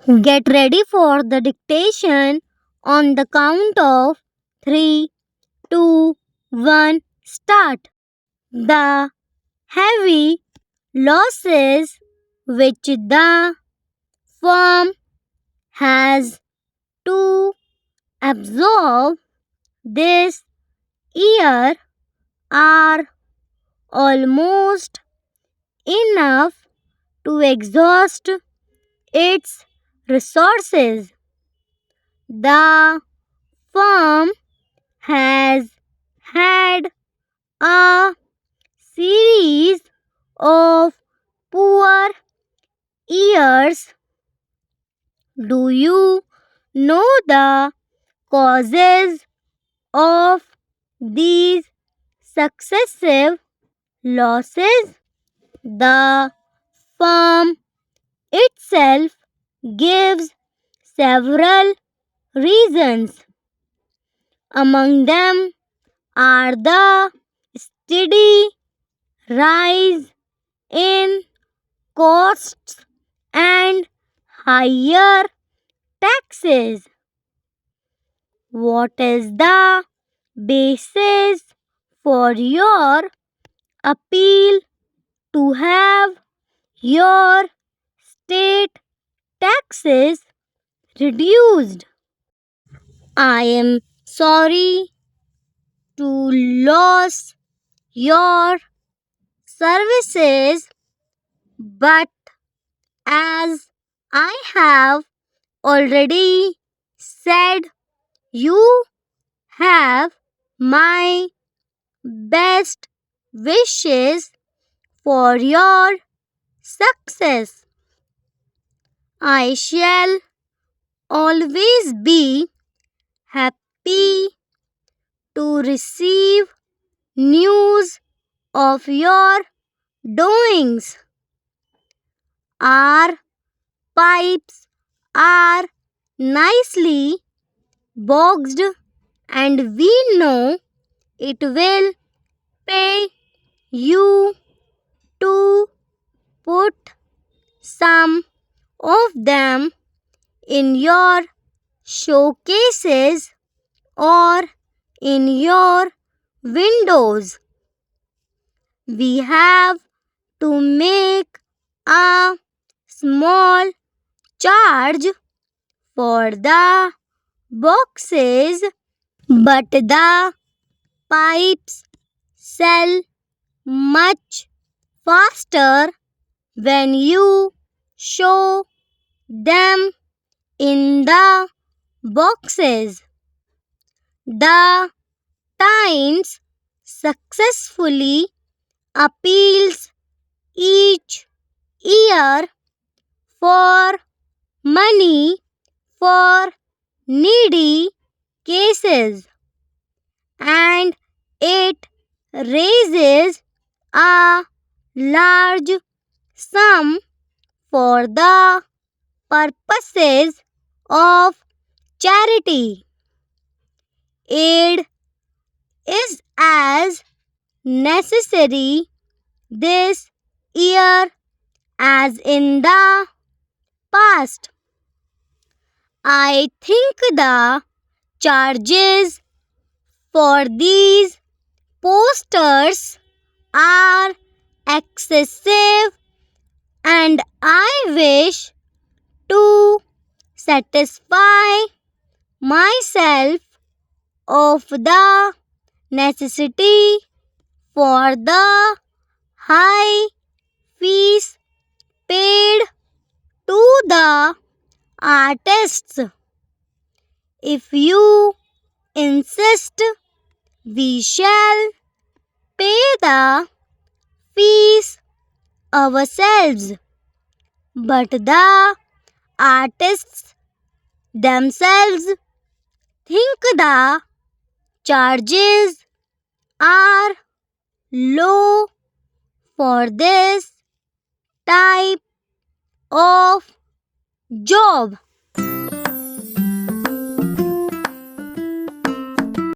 Get ready for the dictation on the count of 3, 2, 1, start. The heavy losses which the firm has to absorb this year are almost enough to exhaust its resources. The firm has had a series of poor years. Do you know the causes of these successive losses? The firm itself gives several reasons. Among them are the steady rise in costs and higher taxes. What is the basis for your appeal to have your state taxes reduced? I am sorry to lose your services, but as I have already said, you have my best wishes for your success. I shall always be happy to receive news of your doings. Our pipes are nicely boxed, and we know it will pay you to put some of them in your showcases or in your windows. We have to make a small charge for the boxes, but the pipes sell much faster when you show them in the boxes. The Times successfully appeals each year for money for needy cases, and it raises a large sum for the purposes of charity. Aid is as necessary this year as in the past. I think the charges for these posters are excessive, and I wish to satisfy myself of the necessity for the high fees paid to the artists. If you insist, we shall pay the fees ourselves, but the artists themselves think the charges are low for this type of job.